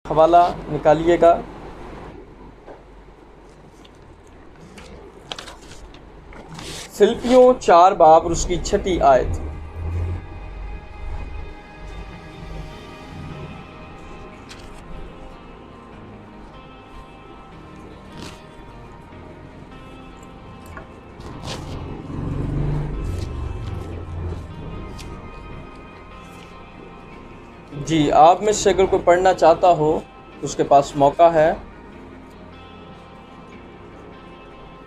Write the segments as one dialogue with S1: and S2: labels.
S1: حوالہ نکالیے گا۔ فلپیوں 4 باب اور اس کی 6 آیت۔ جی، آپ میں سے اگر کوئی پڑھنا چاہتا ہو تو اس کے پاس موقع ہے۔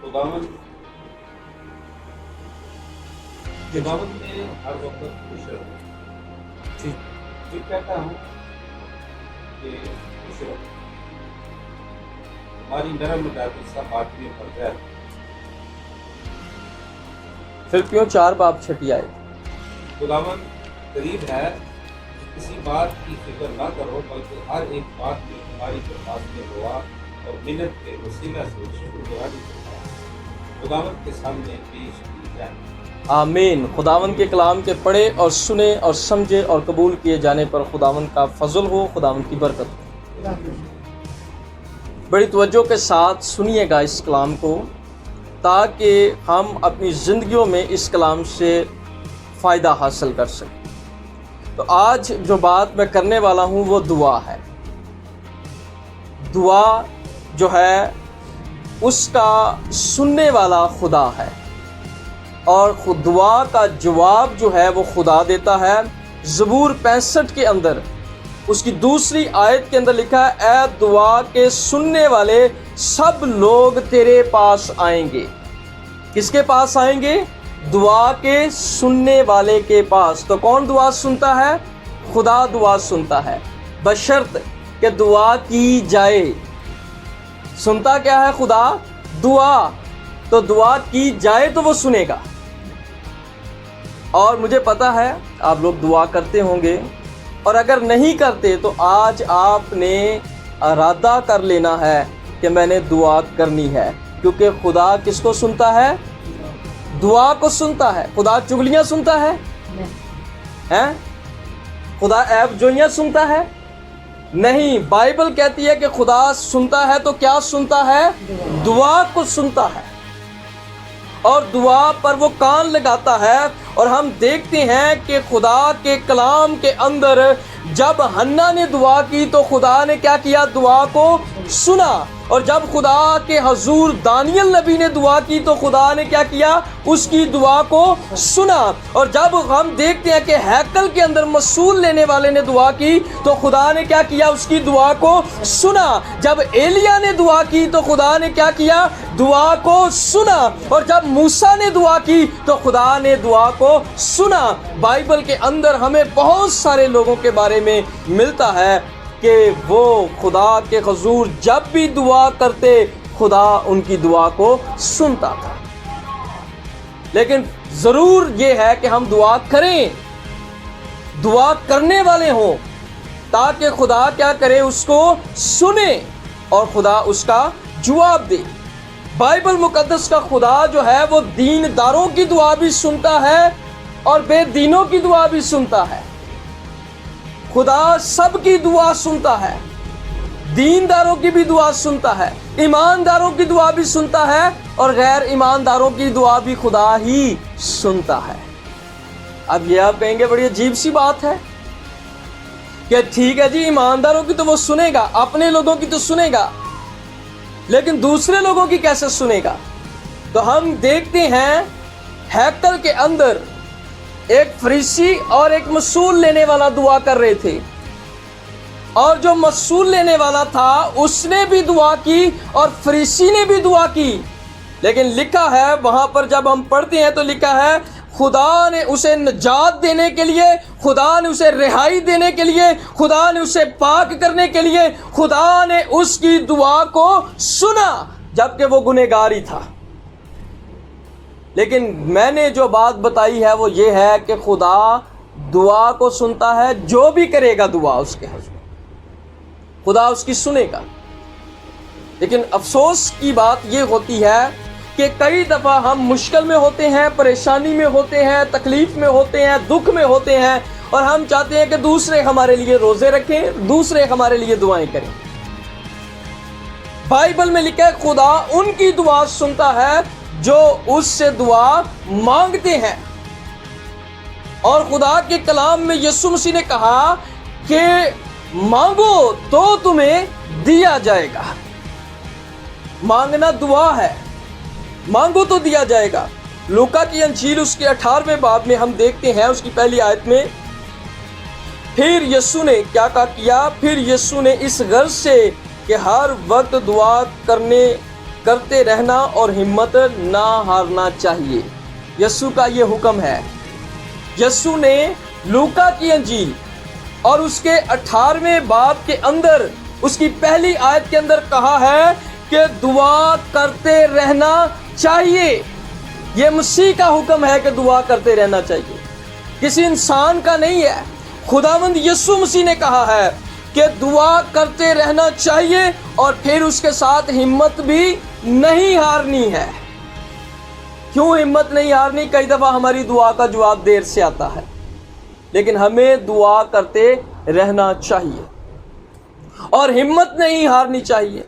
S2: خداوند نے ہر وقت خوش رہو۔
S1: جی
S2: میں کہتا ہوں کہ خوش رہو، ہماری نرم مزاجی سب آدمی پر غیر۔
S1: فلپیوں 4 باب 6 آیت۔
S2: خداوند قریب ہے، کسی بات کی فکر نہ کرو، بلکہ ہر ایک بات میں تمہاری درخواست میں دعا اور منت کے وسیلہ سے شکر گزاری خداوند کے سامنے پیش کی جائے۔
S1: آمین۔ خداوند کے کلام کے پڑھے اور سنے اور سمجھے اور قبول کیے جانے پر خداوند کا فضل ہو، خداوند کی برکت ہو۔ بڑی توجہ کے ساتھ سنیے گا اس کلام کو، تاکہ ہم اپنی زندگیوں میں اس کلام سے فائدہ حاصل کر سکیں۔ تو آج جو بات میں کرنے والا ہوں وہ دعا ہے۔ دعا جو ہے اس کا سننے والا خدا ہے، اور دعا کا جواب جو ہے وہ خدا دیتا ہے۔ زبور 65 کے اندر اس کی 2 آیت کے اندر لکھا ہے، اے دعا کے سننے والے سب لوگ تیرے پاس آئیں گے۔ کس کے پاس آئیں گے؟ دعا کے سننے والے کے پاس۔ تو کون دعا سنتا ہے؟ خدا دعا سنتا ہے، بشرط کہ دعا کی جائے۔ سنتا کیا ہے خدا؟ دعا۔ تو دعا کی جائے تو وہ سنے گا۔ اور مجھے پتا ہے آپ لوگ دعا کرتے ہوں گے، اور اگر نہیں کرتے تو آج آپ نے ارادہ کر لینا ہے کہ میں نے دعا کرنی ہے، کیونکہ خدا کس کو سنتا ہے؟ دعا کو سنتا ہے۔ خدا چگلیاں سنتا ہے؟ ہیں؟ خدا عیب جوئیاں سنتا ہے؟ نہیں۔ بائبل کہتی ہے کہ خدا سنتا ہے تو کیا سنتا ہے؟ دعا کو سنتا ہے، اور دعا پر وہ کان لگاتا ہے۔ اور ہم دیکھتے ہیں کہ خدا کے کلام کے اندر جب حنا نے دعا کی تو خدا نے کیا کیا؟ دعا کو سنا۔ اور جب خدا کے حضور دانیل نبی نے دعا کی تو خدا نے کیا کیا؟ اس کی دعا کو سنا۔ اور جب ہم دیکھتے ہیں کہ ہیکل کے اندر مسول لینے والے نے دعا کی تو خدا نے کیا کیا؟ اس کی دعا کو سنا۔ جب ایلیا نے دعا کی تو خدا نے کیا کیا؟ دعا کو سنا۔ اور جب موسیٰ نے دعا کی تو خدا نے دعا کو سنا۔ بائبل کے اندر ہمیں بہت سارے لوگوں کے بارے میں ملتا ہے کہ وہ خدا کے حضور جب بھی دعا کرتے خدا ان کی دعا کو سنتا تھا۔ لیکن ضرور یہ ہے کہ ہم دعا کریں، دعا کرنے والے ہوں، تاکہ خدا کیا کرے؟ اس کو سنے اور خدا اس کا جواب دے۔ بائبل مقدس کا خدا جو ہے وہ دینداروں کی دعا بھی سنتا ہے اور بے دینوں کی دعا بھی سنتا ہے۔ خدا سب کی دعا سنتا ہے، دینداروں کی بھی دعا سنتا ہے، ایمانداروں کی دعا بھی سنتا ہے، اور غیر ایمانداروں کی دعا بھی خدا ہی سنتا ہے۔ اب یہ آپ کہیں گے بڑی عجیب سی بات ہے کہ ٹھیک ہے جی، ایمانداروں کی تو وہ سنے گا، اپنے لوگوں کی تو سنے گا، لیکن دوسرے لوگوں کی کیسے سنے گا؟ تو ہم دیکھتے ہیں ہیکل کے اندر ایک فریسی اور ایک مسول لینے والا دعا کر رہے تھے، اور جو مسول لینے والا تھا اس نے بھی دعا کی اور فریسی نے بھی دعا کی، لیکن لکھا ہے وہاں پر جب ہم پڑھتے ہیں تو لکھا ہے خدا نے اسے نجات دینے کے لیے، خدا نے اسے رہائی دینے کے لیے، خدا نے اسے پاک کرنے کے لیے خدا نے اس کی دعا کو سنا، جبکہ وہ گنہگار ہی تھا۔ لیکن میں نے جو بات بتائی ہے وہ یہ ہے کہ خدا دعا کو سنتا ہے، جو بھی کرے گا دعا اس کے حضور خدا اس کی سنے گا۔ لیکن افسوس کی بات یہ ہوتی ہے کہ کئی دفعہ ہم مشکل میں ہوتے ہیں، پریشانی میں ہوتے ہیں، تکلیف میں ہوتے ہیں، دکھ میں ہوتے ہیں، اور ہم چاہتے ہیں کہ دوسرے ہمارے لیے روزے رکھیں، دوسرے ہمارے لیے دعائیں کریں۔ بائبل میں لکھا ہے خدا ان کی دعا سنتا ہے جو اس سے دعا مانگتے ہیں، اور خدا کے کلام میں یسوع مسیح نے کہا کہ مانگو تو تمہیں دیا جائے گا۔ مانگنا دعا ہے، مانگو تو دیا جائے گا۔ لوکا کی انجیل اس کے 18ویں باب میں ہم دیکھتے ہیں اس کی پہلی آیت میں، پھر یسوع نے کیا کیا؟ پھر یسوع نے اس غرض سے کہ ہر وقت دعا کرتے رہنا اور ہمت نہ ہارنا چاہیے۔ یسوع کا یہ حکم ہے۔ یسوع نے لوکا کی انجیل اور اس کے 18ویں باب کے اندر اس کی پہلی آیت کے اندر کہا ہے کہ دعا کرتے رہنا چاہیے۔ یہ مسیح کا حکم ہے کہ دعا کرتے رہنا چاہیے، کسی انسان کا نہیں ہے۔ خداوند یسوع مسیح نے کہا ہے کہ دعا کرتے رہنا چاہیے، اور پھر اس کے ساتھ ہمت بھی نہیں ہارنی ہے۔ کیوں ہمت نہیں ہارنی؟ کئی دفعہ ہماری دعا کا جواب دیر سے آتا ہے، لیکن ہمیں دعا کرتے رہنا چاہیے اور ہمت نہیں ہارنی چاہیے۔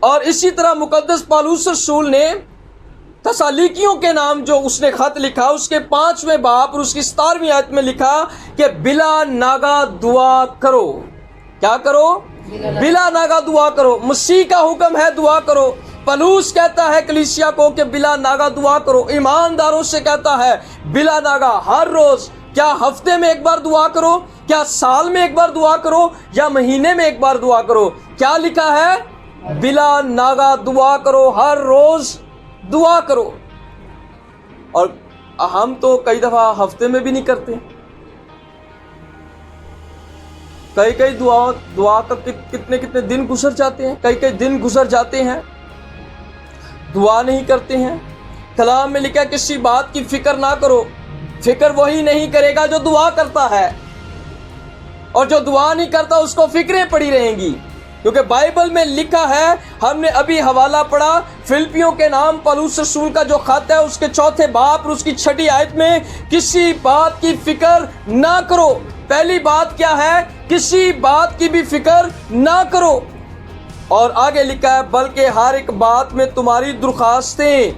S1: اور اسی طرح مقدس پالوس رسول نے تسالیکیوں کے نام جو اس نے خط لکھا، اس کے 5ویں باب اور اس کی 17ویں آیت میں لکھا کہ بلا ناگا دعا کرو۔ کیا کرو؟ بلا ناگا دعا کرو۔ مسیح کا حکم ہے دعا کرو۔ پالوس کہتا ہے کلیسیا کو کہ بلا ناگا دعا کرو، ایمانداروں سے کہتا ہے بلا ناگا ہر روز۔ کیا ہفتے میں ایک بار دعا کرو؟ کیا سال میں ایک بار دعا کرو؟ یا مہینے میں ایک بار دعا کرو؟ کیا لکھا ہے؟ بلا ناگا دعا کرو، ہر روز دعا کرو۔ اور ہم تو کئی دفعہ ہفتے میں بھی نہیں کرتے، کئی دعا کا کتنے دن گزر جاتے ہیں، کئی دن گزر جاتے ہیں، دعا نہیں کرتے ہیں۔ کلام میں لکھا کسی بات کی فکر نہ کرو، فکر وہی نہیں کرے گا جو دعا کرتا ہے، اور جو دعا نہیں کرتا اس کو فکریں پڑی رہیں گی، کیونکہ بائبل میں لکھا ہے، ہم نے ابھی حوالہ پڑھا فلپیوں کے نام پالوس رسول کا جو خط ہے اس کے 4 باب اور اس کی 6 آیت میں، کسی بات کی فکر نہ کرو۔ پہلی بات کیا ہے؟ کسی بات کی بھی فکر نہ کرو۔ اور آگے لکھا ہے بلکہ ہر ایک بات میں تمہاری درخواستیں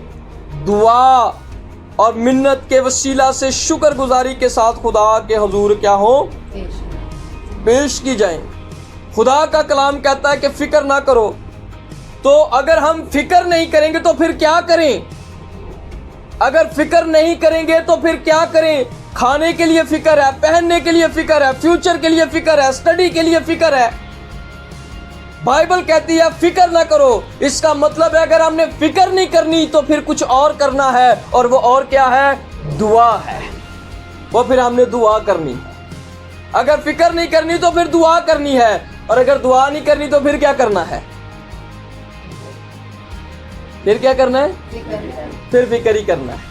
S1: دعا اور منت کے وسیلہ سے شکر گزاری کے ساتھ خدا کے حضور کیا ہو؟ پیش کی جائیں۔ خدا کا کلام کہتا ہے کہ فکر نہ کرو، تو اگر ہم فکر نہیں کریں گے تو پھر کیا کریں؟ اگر فکر نہیں کریں گے تو پھر کیا کریں؟ کھانے کے لیے فکر ہے، پہننے کے لیے فکر ہے، فیوچر کے لیے فکر ہے، اسٹڈی کے لیے فکر ہے۔ بائبل کہتی ہے فکر نہ کرو، اس کا مطلب ہے اگر ہم نے فکر نہیں کرنی تو پھر کچھ اور کرنا ہے، اور وہ اور کیا ہے؟ دعا ہے۔ وہ پھر ہم نے دعا کرنی ہے۔ اگر فکر نہیں کرنی تو پھر دعا کرنی ہے، اور اگر دعا نہیں کرنی تو پھر کیا کرنا ہے؟ پھر کیا کرنا ہے؟ پھر فکر ہی کرنا ہے،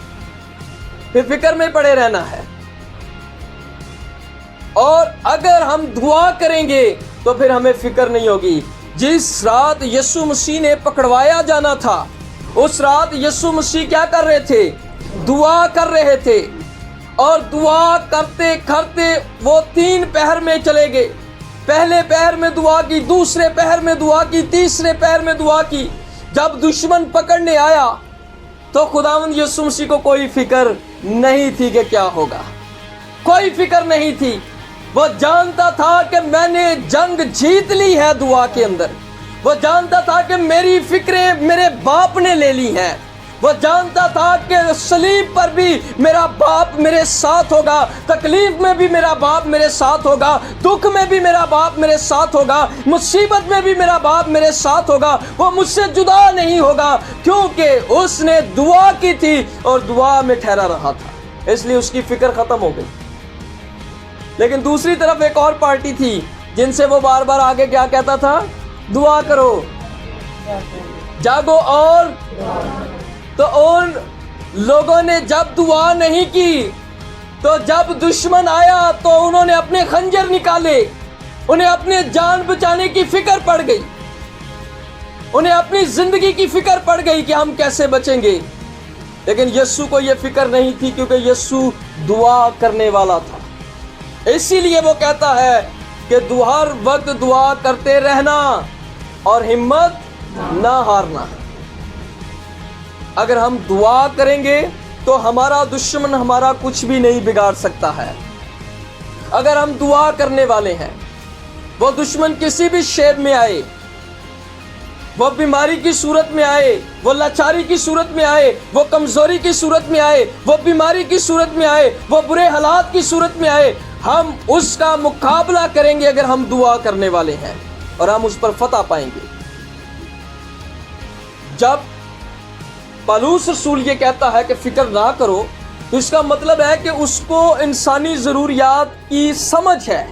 S1: پھر فکر میں پڑے رہنا ہے۔ اور اگر ہم دعا کریں گے تو پھر ہمیں فکر نہیں ہوگی۔ جس رات یسوع مسیح نے پکڑوایا جانا تھا، اس رات یسوع مسیح کیا کر رہے تھے؟ دعا کر رہے تھے، اور دعا کرتے کرتے وہ 3 پہر میں چلے گئے۔ پہلے پہر میں دعا کی، دوسرے پہر میں دعا کی، تیسرے پہر میں دعا کی۔ جب دشمن پکڑنے آیا تو خداوند یسوع مسیح کو کوئی فکر نہیں تھی کہ کیا ہوگا، کوئی فکر نہیں تھی۔ وہ جانتا تھا کہ میں نے جنگ جیت لی ہے دعا کے اندر۔ وہ جانتا تھا کہ میری فکریں میرے باپ نے لے لی ہیں۔ وہ جانتا تھا کہ صلیب پر بھی میرا باپ میرے ساتھ ہوگا، تکلیف میں بھی میرا باپ میرے ساتھ ہوگا، دکھ میں بھی میرا باپ میرے ساتھ ہوگا، مصیبت میں بھی میرا باپ میرے ساتھ ہوگا۔ وہ مجھ سے جدا نہیں ہوگا، کیونکہ اس نے دعا کی تھی اور دعا میں ٹھہرا رہا تھا، اس لیے اس کی فکر ختم ہو گئی۔ لیکن دوسری طرف ایک اور پارٹی تھی جن سے وہ بار بار آگے کیا کہتا تھا؟ دعا کرو، جاگو۔ اور تو ان لوگوں نے جب دعا نہیں کی تو جب دشمن آیا تو انہوں نے اپنے خنجر نکالے، انہیں اپنے جان بچانے کی فکر پڑ گئی، انہیں اپنی زندگی کی فکر پڑ گئی کہ ہم کیسے بچیں گے۔ لیکن یسوع کو یہ فکر نہیں تھی، کیونکہ یسوع دعا کرنے والا تھا۔ اسی لیے وہ کہتا ہے کہ ہر وقت دعا کرتے رہنا اور ہمت نہ ہارنا۔ اگر ہم دعا کریں گے تو ہمارا دشمن ہمارا کچھ بھی نہیں بگاڑ سکتا ہے۔ اگر ہم دعا کرنے والے ہیں، وہ دشمن کسی بھی شیب میں آئے، وہ بیماری کی صورت میں آئے، وہ لاچاری کی صورت میں آئے، وہ کمزوری کی صورت میں آئے، وہ بیماری کی صورت میں آئے، وہ برے حالات کی صورت میں آئے، ہم اس کا مقابلہ کریں گے اگر ہم دعا کرنے والے ہیں، اور ہم اس پر فتح پائیں گے۔ جب پالوس رسول یہ کہتا ہے کہ فکر نہ کرو، تو اس کا مطلب ہے کہ اس کو انسانی ضروریات کی سمجھ ہے۔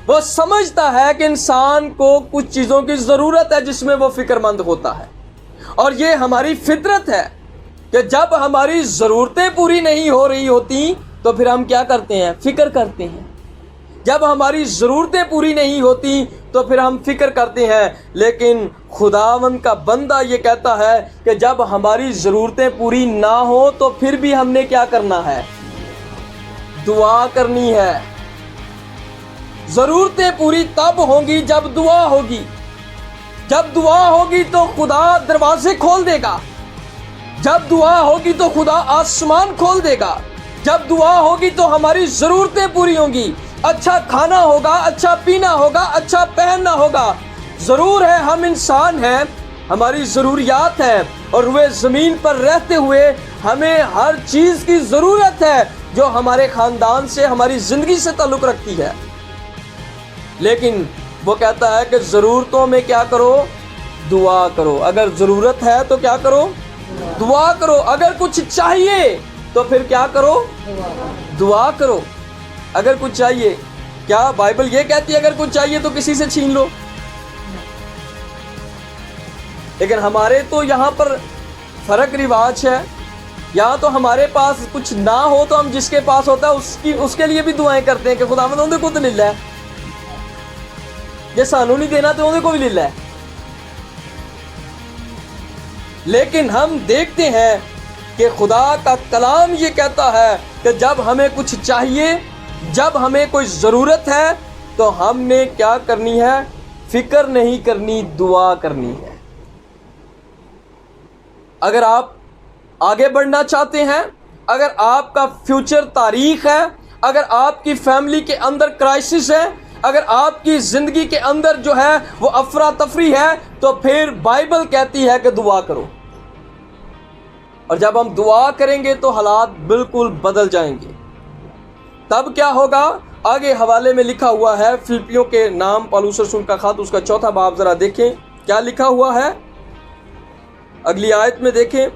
S1: وہ سمجھتا ہے کہ انسان کو کچھ چیزوں کی ضرورت ہے جس میں وہ فکر مند ہوتا ہے، اور یہ ہماری فطرت ہے کہ جب ہماری ضرورتیں پوری نہیں ہو رہی ہوتی تو پھر ہم کیا کرتے ہیں؟ فکر کرتے ہیں۔ جب ہماری ضرورتیں پوری نہیں ہوتی تو پھر ہم فکر کرتے ہیں۔ لیکن خداوند کا بندہ یہ کہتا ہے کہ جب ہماری ضرورتیں پوری نہ ہو تو پھر بھی ہم نے کیا کرنا ہے؟ دعا کرنی ہے۔ ضرورتیں پوری تب ہوں گی جب دعا ہوگی۔ جب دعا ہوگی تو خدا دروازے کھول دے گا۔ جب دعا ہوگی تو خدا آسمان کھول دے گا۔ جب دعا ہوگی تو ہماری ضرورتیں پوری ہوں گی۔ اچھا کھانا ہوگا، اچھا پینا ہوگا، اچھا پہننا ہوگا۔ ضرور ہے ہم انسان ہیں، ہماری ضروریات ہیں، اور روئے زمین پر رہتے ہوئے ہمیں ہر چیز کی ضرورت ہے جو ہمارے خاندان سے، ہماری زندگی سے تعلق رکھتی ہے۔ لیکن وہ کہتا ہے کہ ضرورتوں میں کیا کرو؟ دعا کرو۔ اگر ضرورت ہے تو کیا کرو؟ دعا کرو۔ اگر کچھ چاہیے تو پھر کیا کرو؟ دعا کرو۔ اگر کچھ چاہیے، کیا بائبل یہ کہتی ہے اگر کچھ چاہیے تو کسی سے چھین لو؟ لیکن ہمارے تو یہاں پر فرق رواج ہے۔ یہاں تو ہمارے پاس کچھ نہ ہو تو ہم جس کے پاس ہوتا ہے اس کے لیے بھی دعائیں کرتے ہیں کہ خداوند اندے کو تو لے لے، یہ سانو نہیں دینا تو اندے کو بھی لے لے۔ لیکن ہم دیکھتے ہیں کہ خدا کا کلام یہ کہتا ہے کہ جب ہمیں کچھ چاہیے، جب ہمیں کوئی ضرورت ہے تو ہم نے کیا کرنی ہے؟ فکر نہیں کرنی، دعا کرنی ہے۔ اگر آپ آگے بڑھنا چاہتے ہیں، اگر آپ کا فیوچر تاریخ ہے، اگر آپ کی فیملی کے اندر کرائسس ہے، اگر آپ کی زندگی کے اندر جو ہے وہ افراتفری ہے، تو پھر بائبل کہتی ہے کہ دعا کرو۔ اور جب ہم دعا کریں گے تو حالات بالکل بدل جائیں گے۔ تب کیا ہوگا؟ آگے حوالے میں لکھا ہوا ہے، فلپیوں کے نام پالوس رسول کا خط، اس کا 4 باب ذرا دیکھیں کیا لکھا ہوا ہے۔ اگلی آیت میں دیکھیں،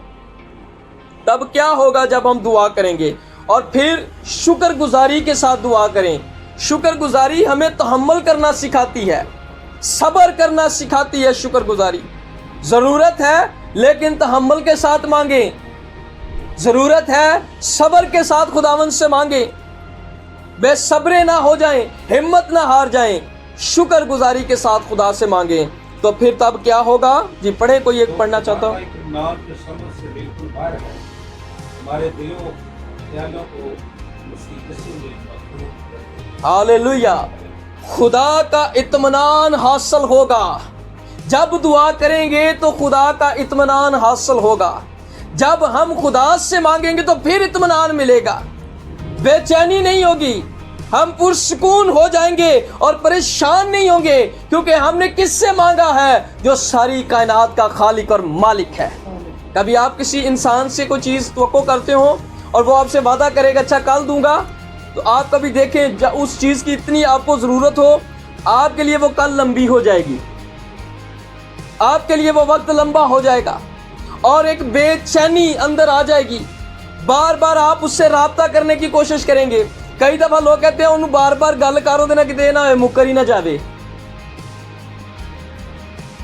S1: تب کیا ہوگا جب ہم دعا کریں گے، اور پھر شکر گزاری کے ساتھ دعا کریں۔ شکر گزاری ہمیں تحمل کرنا سکھاتی ہے، صبر کرنا سکھاتی ہے۔ شکر گزاری ضرورت ہے لیکن تحمل کے ساتھ مانگیں، ضرورت ہے صبر کے ساتھ خداوند سے مانگیں، بے صبرے نہ ہو جائیں، ہمت نہ ہار جائیں، شکر گزاری کے ساتھ خدا سے مانگیں۔ تو پھر تب کیا ہوگا؟ جی پڑھیں، کوئی ایک پڑھنا چاہتا ہوں۔
S2: نام جو سمجھ سے بالکل باہر ہے، ہمارے دلوں خیالوں کو مسیح یسوع میں مخلوق کرتے ہیں۔
S1: ہاللویا۔ خدا کا اطمینان حاصل ہوگا۔ جب دعا کریں گے تو خدا کا اطمینان حاصل ہوگا۔ جب ہم خدا سے مانگیں گے تو پھر اطمینان ملے گا، بے چینی نہیں ہوگی، ہم پرسکون ہو جائیں گے اور پریشان نہیں ہوں گے، کیونکہ ہم نے کس سے مانگا ہے؟ جو ساری کائنات کا خالق اور مالک ہے۔ کبھی آپ کسی انسان سے کوئی چیز توقع کرتے ہو اور وہ آپ سے وعدہ کرے گا اچھا کل دوں گا، تو آپ کبھی دیکھیں اس چیز کی اتنی آپ کو ضرورت ہو، آپ کے لیے وہ کل لمبی ہو جائے گی، آپ کے لیے وہ وقت لمبا ہو جائے گا، اور ایک بے چینی اندر آ جائے گی۔ بار بار آپ اس سے رابطہ کرنے کی کوشش کریں گے۔ کئی دفعہ لوگ کہتے ہیں انہوں بار بار گل کرو دینا کہ دینا ہے مکر ہی نہ جاوے،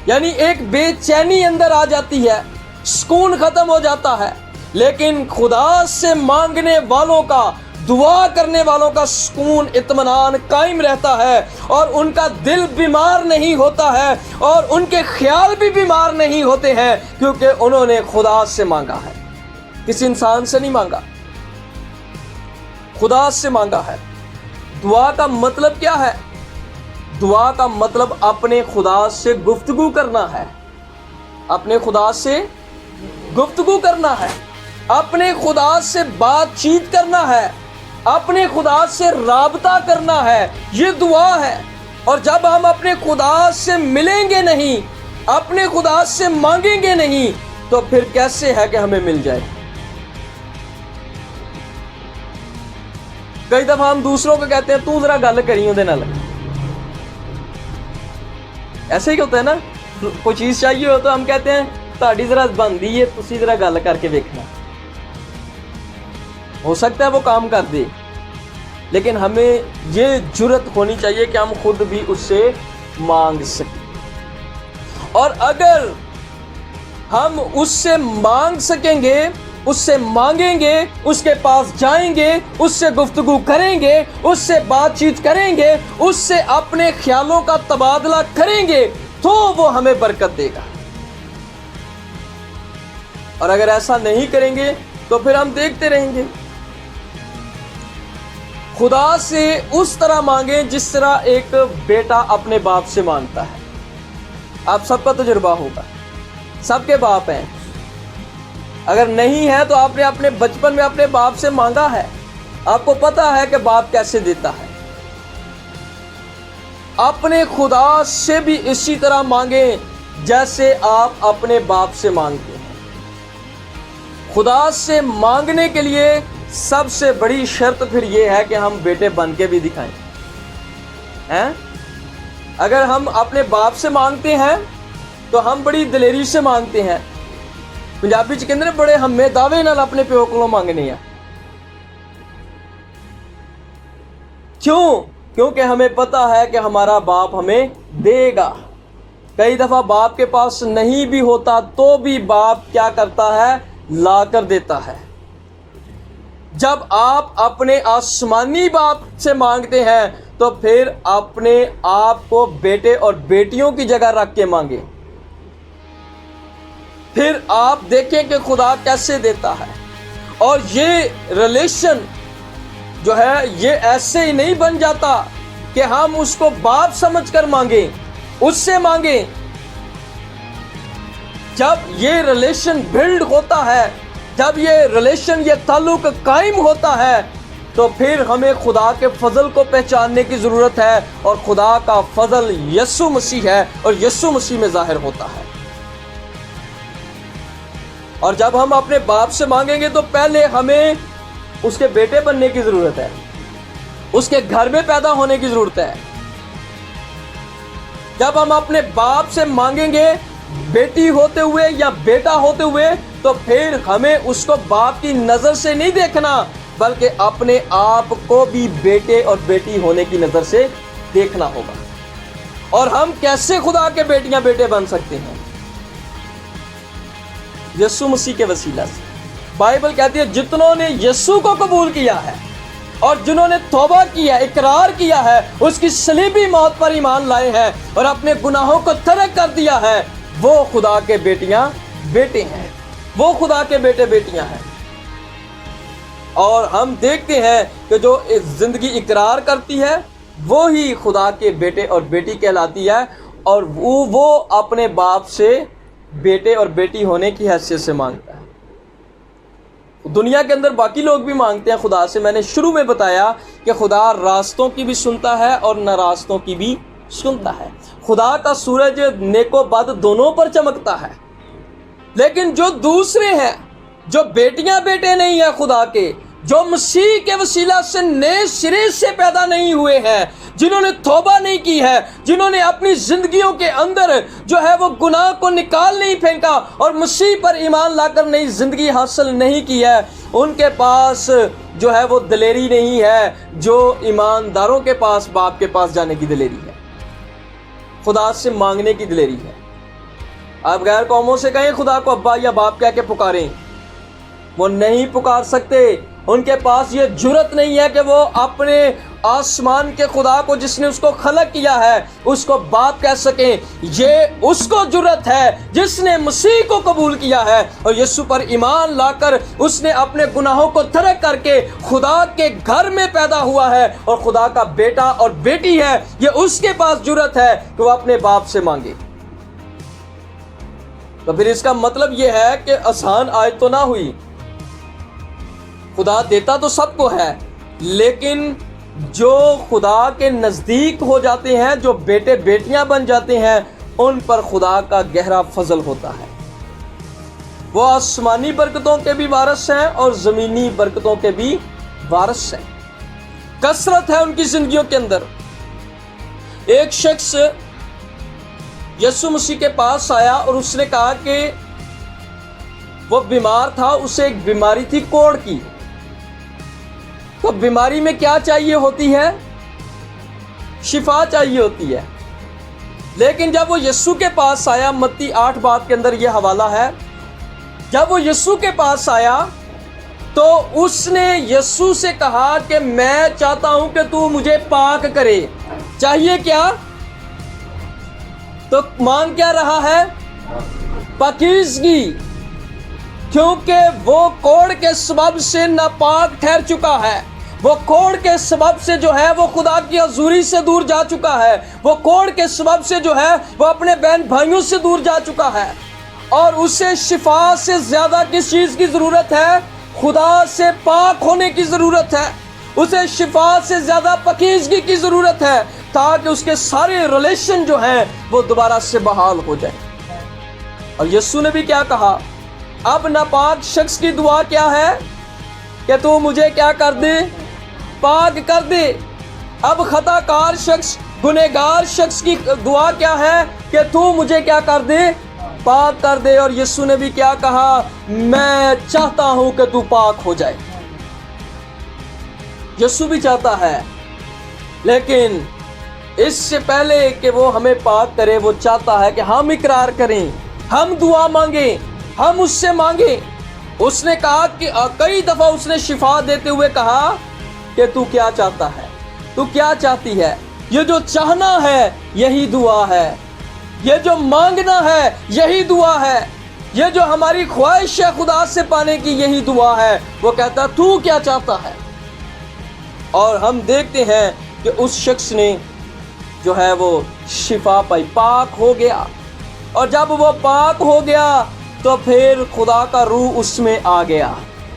S1: یعنی ایک بے چینی اندر آ جاتی ہے، سکون ختم ہو جاتا ہے۔ لیکن خدا سے مانگنے والوں کا، دعا کرنے والوں کا سکون، اطمینان قائم رہتا ہے، اور ان کا دل بیمار نہیں ہوتا ہے، اور ان کے خیال بھی بیمار نہیں ہوتے ہیں، کیونکہ انہوں نے خدا سے مانگا ہے، کسی انسان سے نہیں مانگا، خدا سے مانگا ہے۔ دعا کا مطلب کیا ہے؟ دعا کا مطلب اپنے خدا سے گفتگو کرنا ہے، اپنے خدا سے گفتگو کرنا ہے، اپنے خدا سے بات چیت کرنا ہے، اپنے خدا سے رابطہ کرنا ہے، یہ دعا ہے۔ اور جب ہم اپنے خدا سے ملیں گے نہیں، اپنے خدا سے مانگیں گے نہیں، تو پھر کیسے ہے کہ ہمیں مل جائے؟ کئی دفعہ ہم دوسروں کو کہتے ہیں تو ذرا گل کری اودے نال، ایسے ہی ہوتا ہے نا، کوئی چیز چاہیے ہو تو ہم کہتے ہیں تہاڈی ذرا بندی ہے، تسی ذرا گل کر کے دیکھنا۔ ہو سکتا ہے وہ کام کر دے، لیکن ہمیں یہ جرت ہونی چاہیے کہ ہم خود بھی اس سے مانگ سکیں۔ اور اگر ہم اس سے مانگ سکیں گے، اس سے مانگیں گے، اس کے پاس جائیں گے، اس سے گفتگو کریں گے، اس سے بات چیت کریں گے، اس سے اپنے خیالوں کا تبادلہ کریں گے، تو وہ ہمیں برکت دے گا۔ اور اگر ایسا نہیں کریں گے تو پھر ہم دیکھتے رہیں گے۔ خدا سے اس طرح مانگیں جس طرح ایک بیٹا اپنے باپ سے مانگتا ہے۔ آپ سب کا تجربہ ہوگا، سب کے باپ ہیں۔ اگر نہیں ہے تو آپ نے اپنے بچپن میں اپنے باپ سے مانگا ہے، آپ کو پتا ہے کہ باپ کیسے دیتا ہے۔ اپنے خدا سے بھی اسی طرح مانگیں جیسے آپ اپنے باپ سے مانگتے ہیں۔ خدا سے مانگنے کے لیے سب سے بڑی شرط پھر یہ ہے کہ ہم بیٹے بن کے بھی دکھائیں۔ اگر ہم اپنے باپ سے مانگتے ہیں تو ہم بڑی دلیری سے مانگتے ہیں۔ پنجابی چ کہندے نے بڑے ہمیں دعوے نال اپنے پیو کولوں مانگنے ہیں۔ کیونکہ ہمیں پتا ہے کہ ہمارا باپ ہمیں دے گا۔ کئی دفعہ باپ کے پاس نہیں بھی ہوتا تو بھی باپ کیا کرتا ہے؟ لا کر دیتا ہے۔ جب آپ اپنے آسمانی باپ سے مانگتے ہیں تو پھر اپنے آپ کو بیٹے اور بیٹیوں کی جگہ رکھ کے مانگیں، پھر آپ دیکھیں کہ خدا کیسے دیتا ہے۔ اور یہ ریلیشن جو ہے یہ ایسے ہی نہیں بن جاتا کہ ہم اس کو باپ سمجھ کر مانگیں، اس سے مانگیں۔ جب یہ ریلیشن بلڈ ہوتا ہے، جب یہ ریلیشن، یہ تعلق قائم ہوتا ہے، تو پھر ہمیں خدا کے فضل کو پہچاننے کی ضرورت ہے، اور خدا کا فضل یسوع مسیح ہے اور یسوع مسیح میں ظاہر ہوتا ہے۔ اور جب ہم اپنے باپ سے مانگیں گے تو پہلے ہمیں اس کے بیٹے بننے کی ضرورت ہے، اس کے گھر میں پیدا ہونے کی ضرورت ہے۔ جب ہم اپنے باپ سے مانگیں گے بیٹی ہوتے ہوئے یا بیٹا ہوتے ہوئے، تو پھر ہمیں اس کو باپ کی نظر سے نہیں دیکھنا، بلکہ اپنے آپ کو بھی بیٹے اور بیٹی ہونے کی نظر سے دیکھنا ہوگا۔ اور ہم کیسے خدا کے بیٹیاں بیٹے بن سکتے ہیں؟ یسوع مسیح کے وسیلہ سے۔ بائبل کہتی ہے جتنوں نے یسوع کو قبول کیا ہے اور جنہوں نے توبہ کیا، اقرار کیا ہے، اس کی صلیبی موت پر ایمان لائے ہیں اور اپنے گناہوں کو ترک کر دیا ہے، وہ خدا کے بیٹیاں بیٹے ہیں، وہ خدا کے بیٹے بیٹیاں ہیں۔ اور ہم دیکھتے ہیں کہ جو زندگی اقرار کرتی ہے وہی خدا کے بیٹے اور بیٹی کہلاتی ہے، اور وہ اپنے باپ سے بیٹے اور بیٹی ہونے کی حیثیت سے مانگتا ہے۔ دنیا کے اندر باقی لوگ بھی مانگتے ہیں خدا سے۔ میں نے شروع میں بتایا کہ خدا راستوں کی بھی سنتا ہے اور ناراستوں کی بھی سنتا ہے۔ خدا کا سورج نیک و بد دونوں پر چمکتا ہے، لیکن جو دوسرے ہیں، جو بیٹیاں بیٹے نہیں ہیں خدا کے، جو مسیح کے وسیلہ سے نئے سرے سے پیدا نہیں ہوئے ہیں، جنہوں نے توبہ نہیں کی ہے، جنہوں نے اپنی زندگیوں کے اندر جو ہے وہ گناہ کو نکال نہیں پھینکا اور مسیح پر ایمان لا کر نئی زندگی حاصل نہیں کی ہے، ان کے پاس جو ہے وہ دلیری نہیں ہے جو ایمانداروں کے پاس باپ کے پاس جانے کی دلیری ہے، خدا سے مانگنے کی دلیری ہے۔ آپ غیر قوموں سے کہیں خدا کو ابا یا باپ کہہ کے پکاریں، وہ نہیں پکار سکتے۔ ان کے پاس یہ جرت نہیں ہے کہ وہ اپنے آسمان کے خدا کو جس نے اس کو خلق کیا ہے اس کو باپ کہہ سکیں، یہ اس کو جرت ہے جس نے مسیح کو قبول کیا ہے اور یسوع پر ایمان لا کر اس نے اپنے گناہوں کو ترک کر کے خدا کے گھر میں پیدا ہوا ہے اور خدا کا بیٹا اور بیٹی ہے۔ یہ اس کے پاس جرت ہے کہ وہ اپنے باپ سے مانگے۔ تو پھر اس کا مطلب یہ ہے کہ آسان آیت تو نہ ہوئی، خدا دیتا تو سب کو ہے، لیکن جو خدا کے نزدیک ہو جاتے ہیں، جو بیٹے بیٹیاں بن جاتے ہیں، ان پر خدا کا گہرا فضل ہوتا ہے۔ وہ آسمانی برکتوں کے بھی وارث ہیں اور زمینی برکتوں کے بھی وارث ہیں۔ کثرت ہے ان کی زندگیوں کے اندر۔ ایک شخص یسوع مسیح کے پاس آیا اور اس نے کہا کہ وہ بیمار تھا، اسے ایک بیماری تھی کوڑ کی۔ تو بیماری میں کیا چاہیے ہوتی ہے؟ شفا چاہیے ہوتی ہے۔ لیکن جب وہ یسوع کے پاس آیا، متی 8 باب کے اندر یہ حوالہ ہے، جب وہ یسوع کے پاس آیا تو اس نے یسوع سے کہا کہ میں چاہتا ہوں کہ تو مجھے پاک کرے۔ چاہیے کیا؟ تو مانگ کیا رہا ہے؟ پاکیزگی، کیونکہ وہ کوڑ کے سبب سے ناپاک ٹھہر چکا ہے۔ وہ کوڑ کے سبب سے جو ہے وہ خدا کی حضوری سے دور جا چکا ہے۔ وہ کوڑ کے سبب سے جو ہے وہ اپنے بہن بھائیوں سے دور جا چکا ہے، اور اسے شفا سے زیادہ کس چیز کی ضرورت ہے؟ خدا سے پاک ہونے کی ضرورت ہے۔ اسے شفا سے زیادہ پاکیزگی کی ضرورت ہے تاکہ اس کے سارے ریلیشن جو ہیں وہ دوبارہ سے بحال ہو جائیں۔ اور یسوع نے بھی کیا کہا؟ اب ناپاک شخص کی دعا کیا ہے کہ تو مجھے کیا کر دے؟ پاک کر دے۔ اب خطا کار شخص، گنہگار شخص کی دعا کیا ہے کہ تو مجھے کیا کر دے؟ پاک کر دے۔ اور یسوع نے بھی کیا کہا؟ میں چاہتا ہوں کہ تو پاک ہو جائے۔ یسوع بھی چاہتا ہے، لیکن اس سے پہلے کہ وہ ہمیں پاک کرے، وہ چاہتا ہے کہ ہم اقرار کریں، ہم دعا مانگیں، ہم اس سے مانگیں۔ اس نے کہا کہ کئی دفعہ اس نے شفا دیتے ہوئے کہا کہ تو کیا چاہتا ہے، تو کیا چاہتی ہے؟ یہ جو چاہنا ہے یہی دعا ہے، یہ جو مانگنا ہے یہی دعا ہے، یہ جو ہماری خواہش ہے خدا سے پانے کی یہی دعا ہے۔ وہ کہتا تو کیا چاہتا ہے؟ اور ہم دیکھتے ہیں کہ اس شخص نے جو ہے وہ شفا پائی، پاک ہو گیا۔ اور جب وہ پاک ہو گیا تو پھر خدا کا روح اس میں آ گیا۔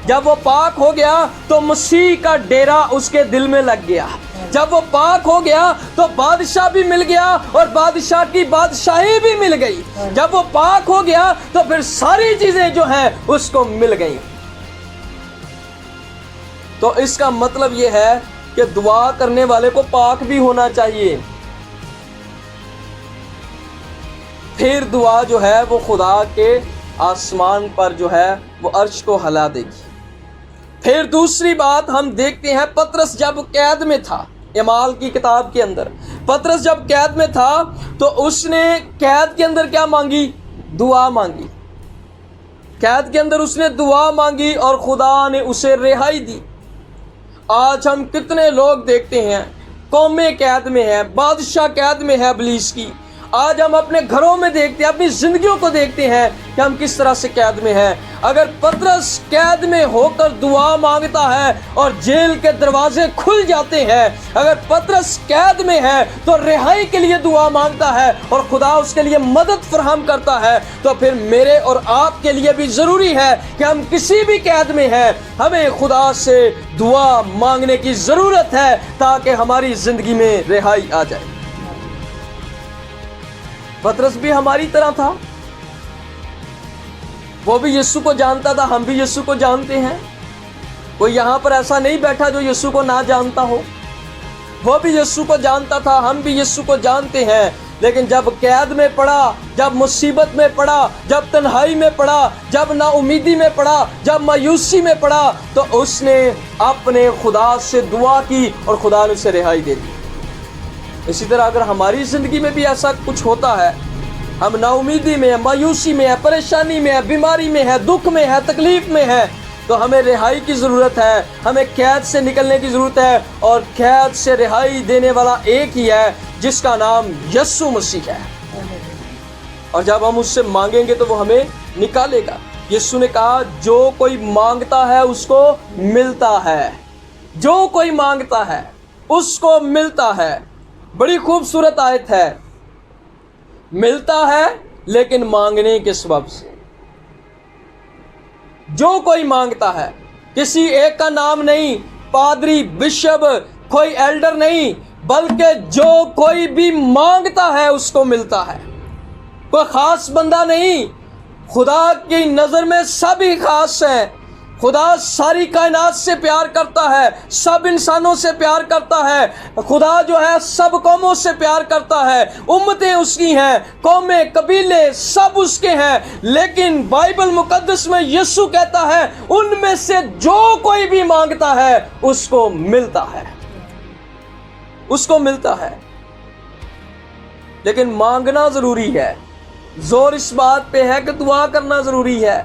S1: جب وہ پاک ہو گیا تو مسیح کا ڈیرا اس کے دل میں لگ گیا۔ جب وہ پاک ہو گیا تو بادشاہ بھی مل گیا اور بادشاہ کی بادشاہی بھی مل گئی۔ جب وہ پاک ہو گیا تو پھر ساری چیزیں جو ہیں اس کو مل گئیں۔ تو اس کا مطلب یہ ہے کہ دعا کرنے والے کو پاک بھی ہونا چاہیے۔ پھر دعا جو ہے وہ خدا کے آسمان پر جو ہے وہ عرش کو ہلا دے گی۔ پھر دوسری بات ہم دیکھتے ہیں، پطرس جب قید میں تھا، اعمال کی کتاب کے اندر پطرس جب قید میں تھا تو اس نے قید کے اندر کیا مانگی؟ دعا مانگی۔ قید کے اندر اس نے دعا مانگی اور خدا نے اسے رہائی دی۔ آج ہم کتنے لوگ دیکھتے ہیں، قومیں قید میں ہیں، بادشاہ قید میں ہے ابلیس کی۔ آج ہم اپنے گھروں میں دیکھتے ہیں، اپنی زندگیوں کو دیکھتے ہیں کہ ہم کس طرح سے قید میں ہیں۔ اگر پطرس قید میں ہو کر دعا مانگتا ہے اور جیل کے دروازے کھل جاتے ہیں، اگر پطرس قید میں ہے تو رہائی کے لیے دعا مانگتا ہے اور خدا اس کے لیے مدد فراہم کرتا ہے، تو پھر میرے اور آپ کے لیے بھی ضروری ہے کہ ہم کسی بھی قید میں ہیں، ہمیں خدا سے دعا مانگنے کی ضرورت ہے تاکہ ہماری زندگی میں رہائی آ جائے۔ پطرس بھی ہماری طرح تھا، وہ بھی یسوع کو جانتا تھا، ہم بھی یسوع کو جانتے ہیں۔ کوئی یہاں پر ایسا نہیں بیٹھا جو یسوع کو نہ جانتا ہو۔ وہ بھی یسوع کو جانتا تھا، ہم بھی یسوع کو جانتے ہیں، لیکن جب قید میں پڑا، جب مصیبت میں پڑا، جب تنہائی میں پڑا، جب نا امیدی میں پڑا، جب مایوسی میں پڑا، تو اس نے اپنے خدا سے دعا کی اور خدا نے اسے رہائی دے دی۔ اسی طرح اگر ہماری زندگی میں بھی ایسا کچھ ہوتا ہے، ہم نا امیدی میں ہیں، مایوسی میں ہیں، پریشانی میں ہیں، بیماری میں ہیں، دکھ میں ہیں، تکلیف میں ہیں، تو ہمیں رہائی کی ضرورت ہے، ہمیں قید سے نکلنے کی ضرورت ہے، اور قید سے رہائی دینے والا ایک ہی ہے جس کا نام یسوع مسیح ہے۔ اور جب ہم اس سے مانگیں گے تو وہ ہمیں نکالے گا۔ یسوع نے کہا جو کوئی مانگتا ہے اس کو ملتا ہے، جو کوئی مانگتا ہے اس کو ملتا ہے۔ بڑی خوبصورت آیت ہے، ملتا ہے لیکن مانگنے کے سبب سے۔ جو کوئی مانگتا ہے، کسی ایک کا نام نہیں، پادری، بشپ، کوئی ایلڈر نہیں، بلکہ جو کوئی بھی مانگتا ہے اس کو ملتا ہے۔ کوئی خاص بندہ نہیں، خدا کی نظر میں سب ہی خاص ہیں۔ خدا ساری کائنات سے پیار کرتا ہے، سب انسانوں سے پیار کرتا ہے۔ خدا جو ہے سب قوموں سے پیار کرتا ہے، امتیں اس کی ہیں، قومیں، قبیلے سب اس کے ہیں، لیکن بائبل مقدس میں یسوع کہتا ہے ان میں سے جو کوئی بھی مانگتا ہے اس کو ملتا ہے، اس کو ملتا ہے۔ لیکن مانگنا ضروری ہے، زور اس بات پہ ہے کہ دعا کرنا ضروری ہے۔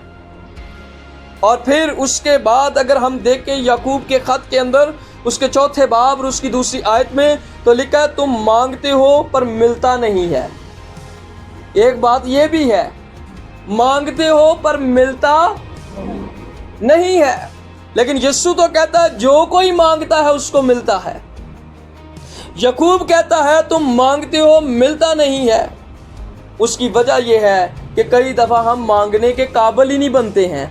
S1: اور پھر اس کے بعد اگر ہم دیکھیں یعقوب کے خط کے اندر اس کے 4 باب اور اس کی 2 آیت میں تو لکھا ہے تم مانگتے ہو پر ملتا نہیں ہے۔ ایک بات یہ بھی ہے، مانگتے ہو پر ملتا نہیں ہے، لیکن یسوع تو کہتا ہے جو کوئی مانگتا ہے اس کو ملتا ہے۔ یعقوب کہتا ہے تم مانگتے ہو ملتا نہیں ہے۔ اس کی وجہ یہ ہے کہ کئی دفعہ ہم مانگنے کے قابل ہی نہیں بنتے ہیں،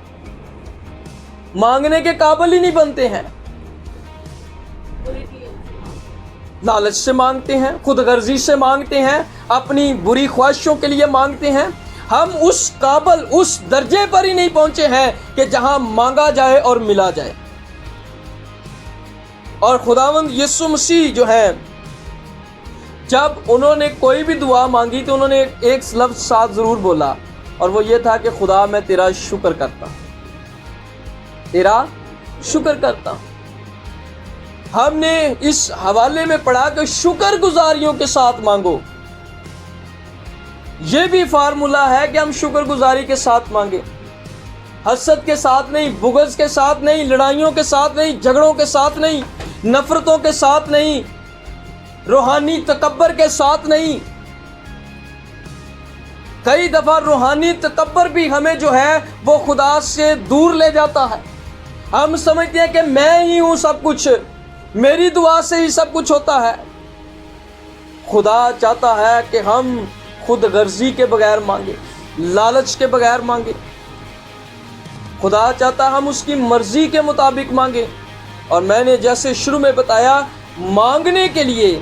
S1: مانگنے کے قابل ہی نہیں بنتے ہیں۔ لالچ سے مانگتے ہیں، خود غرضی سے مانگتے ہیں، اپنی بری خواہشوں کے لیے مانگتے ہیں۔ ہم اس قابل، اس درجے پر ہی نہیں پہنچے ہیں کہ جہاں مانگا جائے اور ملا جائے۔ اور خداوند یسوع مسیح جو ہے، جب انہوں نے کوئی بھی دعا مانگی تو انہوں نے ایک لفظ ساتھ ضرور بولا، اور وہ یہ تھا کہ خدا میں تیرا شکر کرتا ہوں، تیرا شکر کرتا ہوں۔ ہم نے اس حوالے میں پڑھا کہ شکر گزاریوں کے ساتھ مانگو۔ یہ بھی فارمولہ ہے کہ ہم شکر گزاری کے ساتھ مانگیں، حسد کے ساتھ نہیں، بغض کے ساتھ نہیں، لڑائیوں کے ساتھ نہیں، جھگڑوں کے ساتھ نہیں، نفرتوں کے ساتھ نہیں، روحانی تکبر کے ساتھ نہیں۔ کئی دفعہ روحانی تکبر بھی ہمیں جو ہے وہ خدا سے دور لے جاتا ہے۔ ہم سمجھتے ہیں کہ میں ہی ہوں سب کچھ، میری دعا سے ہی سب کچھ ہوتا ہے۔ خدا چاہتا ہے کہ ہم خود غرضی کے بغیر مانگے، لالچ کے بغیر مانگے۔ خدا چاہتا ہے ہم اس کی مرضی کے مطابق مانگے۔ اور میں نے جیسے شروع میں بتایا، مانگنے کے لیے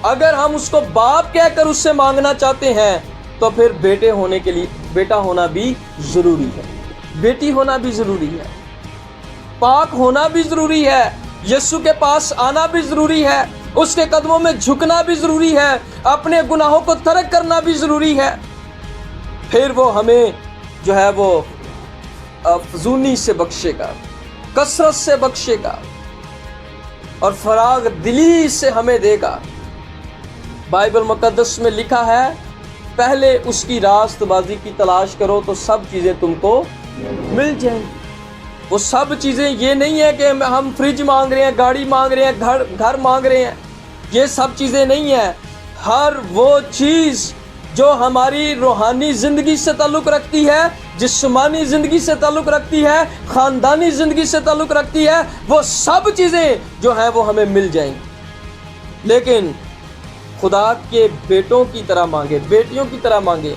S1: اگر ہم اس کو باپ کہہ کر اس سے مانگنا چاہتے ہیں تو پھر بیٹے ہونے کے لیے بیٹا ہونا بھی ضروری ہے، بیٹی ہونا بھی ضروری ہے، پاک ہونا بھی ضروری ہے، یسوع کے پاس آنا بھی ضروری ہے، اس کے قدموں میں جھکنا بھی ضروری ہے، اپنے گناہوں کو ترک کرنا بھی ضروری ہے۔ پھر وہ ہمیں جو ہے وہ فضونی سے بخشے گا، کثرت سے بخشے گا، اور فراغ دلی سے ہمیں دے گا۔ بائبل مقدس میں لکھا ہے پہلے اس کی راست بازی کی تلاش کرو تو سب چیزیں تم کو مل جائیں گی۔ وہ سب چیزیں یہ نہیں ہے کہ ہم فریج مانگ رہے ہیں، گاڑی مانگ رہے ہیں، گھر مانگ رہے ہیں، یہ سب چیزیں نہیں ہیں۔ ہر وہ چیز جو ہماری روحانی زندگی سے تعلق رکھتی ہے، جسمانی زندگی سے تعلق رکھتی ہے، خاندانی زندگی سے تعلق رکھتی ہے، وہ سب چیزیں جو ہیں وہ ہمیں مل جائیں گی۔ لیکن خدا کے بیٹوں کی طرح مانگے، بیٹیوں کی طرح مانگے،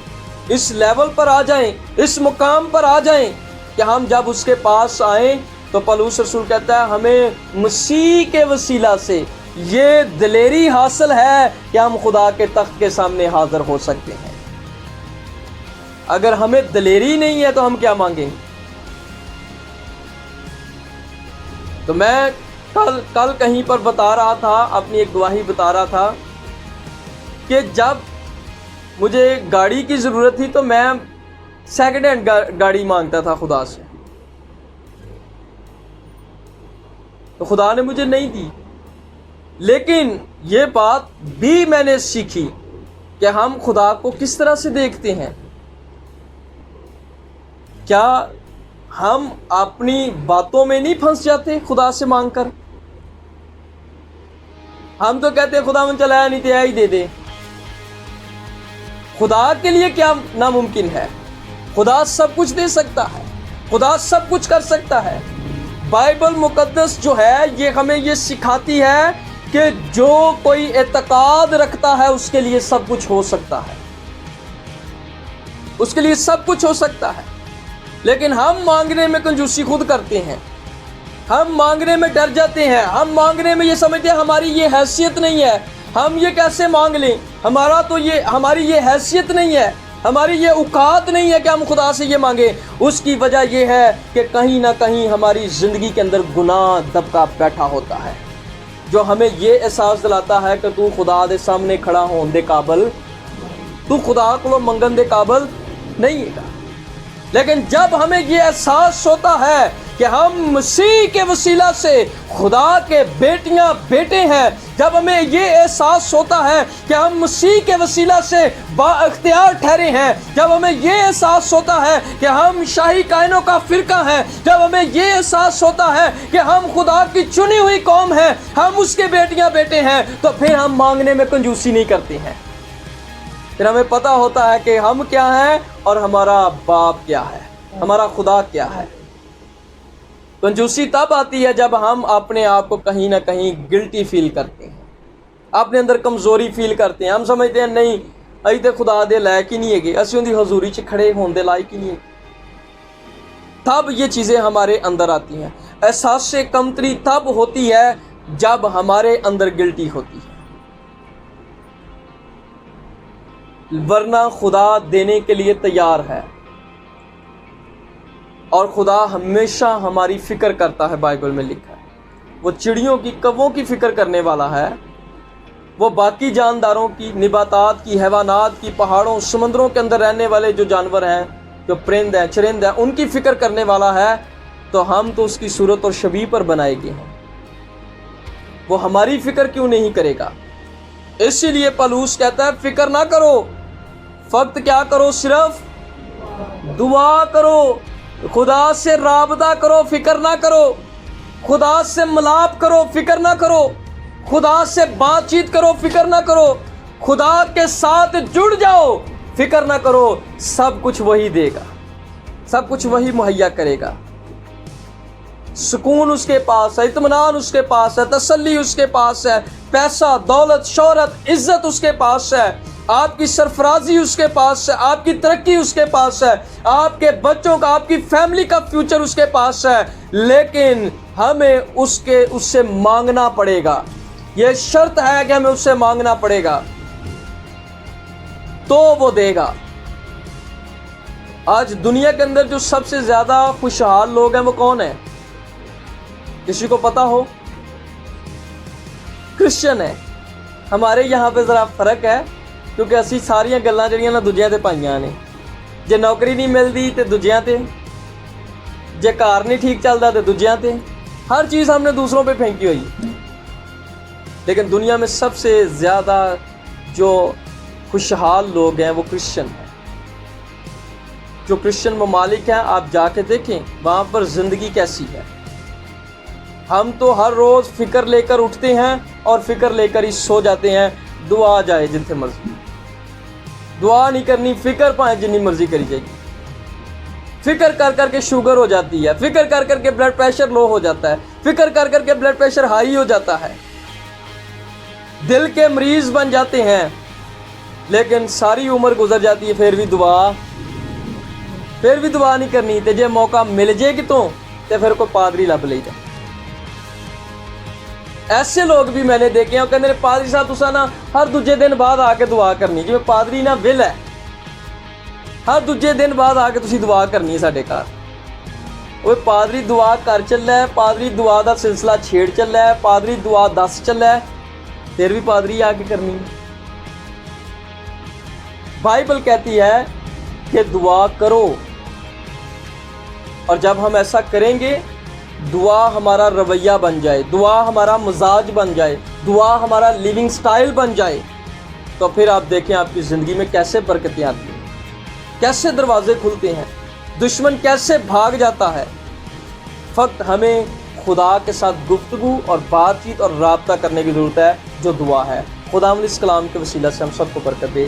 S1: اس لیول پر آ جائیں، اس مقام پر آ جائیں کہ ہم جب اس کے پاس آئیں تو پولس رسول کہتا ہے ہمیں مسیح کے وسیلہ سے یہ دلیری حاصل ہے کہ ہم خدا کے تخت کے سامنے حاضر ہو سکتے ہیں۔ اگر ہمیں دلیری نہیں ہے تو ہم کیا مانگیں گے؟ تو میں کل کہیں پر بتا رہا تھا، اپنی ایک گواہی بتا رہا تھا کہ جب مجھے گاڑی کی ضرورت تھی تو میں سیکنڈ ہینڈ گاڑی مانگتا تھا خدا سے، تو خدا نے مجھے نہیں دی۔ لیکن یہ بات بھی میں نے سیکھی کہ ہم خدا کو کس طرح سے دیکھتے ہیں۔ کیا ہم اپنی باتوں میں نہیں پھنس جاتے خدا سے مانگ کر؟ ہم تو کہتے ہیں خدا من چلایا نہیں تو ہی دے دے۔ خدا کے لیے کیا ناممکن ہے؟ خدا سب کچھ دے سکتا ہے، خدا سب کچھ کر سکتا ہے۔ بائبل مقدس جو ہے یہ ہمیں یہ سکھاتی ہے کہ جو کوئی اعتقاد رکھتا ہے اس کے لیے سب کچھ ہو سکتا ہے، اس کے لیے سب کچھ ہو سکتا ہے۔ لیکن ہم مانگنے میں کنجوسی خود کرتے ہیں، ہم مانگنے میں ڈر جاتے ہیں، ہم مانگنے میں یہ سمجھتے ہیں ہماری یہ حیثیت نہیں ہے، ہم یہ کیسے مانگ لیں، ہماری یہ حیثیت نہیں ہے، ہماری یہ اوقات نہیں ہے کہ ہم خدا سے یہ مانگیں۔ اس کی وجہ یہ ہے کہ کہیں نہ کہیں ہماری زندگی کے اندر گناہ دبکا بیٹھا ہوتا ہے، جو ہمیں یہ احساس دلاتا ہے کہ تو خدا دے سامنے کھڑا ہون دے قابل، تو خدا کو منگن دے قابل نہیں ہے۔ لیکن جب ہمیں یہ احساس ہوتا ہے کہ ہم مسیح کے وسیلہ سے خدا کے بیٹیاں بیٹے ہیں، جب ہمیں یہ احساس ہوتا ہے کہ ہم مسیح کے وسیلہ سے با اختیار ٹھہرے ہیں، جب ہمیں یہ احساس ہوتا ہے کہ ہم شاہی کائنوں کا فرقہ ہیں، جب ہمیں یہ احساس ہوتا ہے کہ ہم خدا کی چنی ہوئی قوم ہیں، ہم اس کے بیٹیاں بیٹے ہیں، تو پھر ہم مانگنے میں کنجوسی نہیں کرتے ہیں۔ پھر ہمیں پتہ ہوتا ہے کہ ہم کیا ہیں اور ہمارا باپ کیا ہے، ہمارا خدا کیا ہے۔ کنجوسی تب آتی ہے جب ہم اپنے آپ کو کہیں نہ کہیں گلٹی فیل کرتے ہیں، اپنے اندر کمزوری فیل کرتے ہیں، ہم سمجھتے ہیں نہیں ابھی تو خدا دے لائق ہی نہیں ہے، اسی اندی حضوری چ کھڑے ہون دے لائق ہی نہیں ہے۔ تب یہ چیزیں ہمارے اندر آتی ہیں۔ احساس کمتری تب ہوتی ہے جب ہمارے اندر گلٹی ہوتی ہے، ورنہ خدا دینے کے لیے تیار ہے، اور خدا ہمیشہ ہماری فکر کرتا ہے۔ بائبل میں لکھا ہے وہ چڑیوں کی، کووں کی فکر کرنے والا ہے، وہ باقی جانداروں کی، نباتات کی، حیوانات کی، پہاڑوں سمندروں کے اندر رہنے والے جو جانور ہیں، جو پرند ہیں چرند ہیں، ان کی فکر کرنے والا ہے۔ تو ہم تو اس کی صورت اور شبیہ پر بنائے گئے ہیں، وہ ہماری فکر کیوں نہیں کرے گا؟ اسی لیے پولس کہتا ہے فکر نہ کرو، فقط کیا کرو؟ صرف دعا کرو، خدا سے رابطہ کرو، فکر نہ کرو، خدا سے ملاپ کرو، فکر نہ کرو، خدا سے بات چیت کرو، فکر نہ کرو، خدا کے ساتھ جڑ جاؤ، فکر نہ کرو، سب کچھ وہی دے گا، سب کچھ وہی مہیا کرے گا۔ سکون اس کے پاس ہے، اطمینان اس کے پاس ہے، تسلی اس کے پاس ہے، پیسہ، دولت، شہرت، عزت اس کے پاس ہے، آپ کی سرفرازی اس کے پاس ہے، آپ کی ترقی اس کے پاس ہے، آپ کے بچوں کا، آپ کی فیملی کا فیوچر اس کے پاس ہے۔ لیکن ہمیں اس سے مانگنا پڑے گا، یہ شرط ہے کہ ہمیں اس سے مانگنا پڑے گا تو وہ دے گا۔ آج دنیا کے اندر جو سب سے زیادہ خوشحال لوگ ہیں وہ کون ہیں؟ کسی کو پتا ہو؟ کرسچن ہے۔ ہمارے یہاں پہ ذرا فرق ہے کیونکہ اسی ساریاں گلاں جڑیاں نا دوجیاں تے پائیاں نے، جے نوکری نہیں ملتی تے دوجیاں تے، جے کار نہیں ٹھیک چلتا تے دوجیاں تے، ہر چیز ہم نے دوسروں پہ پھینکی ہوئی۔ لیکن دنیا میں سب سے زیادہ جو خوشحال لوگ ہیں وہ کرسچن ہیں۔ جو کرسچن ممالک ہیں آپ جا کے دیکھیں وہاں پر زندگی کیسی ہے۔ ہم تو ہر روز فکر لے کر اٹھتے ہیں اور فکر لے کر ہی سو جاتے ہیں، دعا جائے جن سے مرضی، دعا نہیں کرنی، فکر پائیں جنی مرضی کری جائے گی۔ فکر کر کر کے شوگر ہو جاتی ہے، فکر کر کر کے بلڈ پریشر لو ہو جاتا ہے، فکر کر کر کے بلڈ پریشر ہائی ہو جاتا ہے، دل کے مریض بن جاتے ہیں۔ لیکن ساری عمر گزر جاتی ہے پھر بھی دعا نہیں کرنی، تے جے موقع مل جائے گی تو پھر کوئی پادری لب لے جائے۔ ایسے لوگ بھی میں نے دیکھے ہیں کہ پادری صاحب تسا نا ہر دوجے دن بعد آ کے دعا کرنی، جی پادری نا ول ہے، ہر دوجے دن بعد آ کے تسی دعا کرنی ہے ساڈے گھر۔ وہ پادری دعا کر چلا ہے، پادری دعا دا سلسلہ چھیڑ چلا ہے، پادری دعا دس چلا ہے، پھر بھی پادری آ کے کرنی ہے۔ بائبل کہتی ہے کہ دعا کرو، اور جب ہم ایسا کریں گے دعا ہمارا رویہ بن جائے، دعا ہمارا مزاج بن جائے، دعا ہمارا لیونگ سٹائل بن جائے، تو پھر آپ دیکھیں آپ کی زندگی میں کیسے برکتیں آتی ہیں، کیسے دروازے کھلتے ہیں۔ دشمن کیسے بھاگ جاتا ہے۔ فقط ہمیں خدا کے ساتھ گفتگو اور بات چیت اور رابطہ کرنے کی ضرورت ہے، جو دعا ہے۔ خداوند اس کلام کے وسیلہ سے ہم سب کو برکت دے۔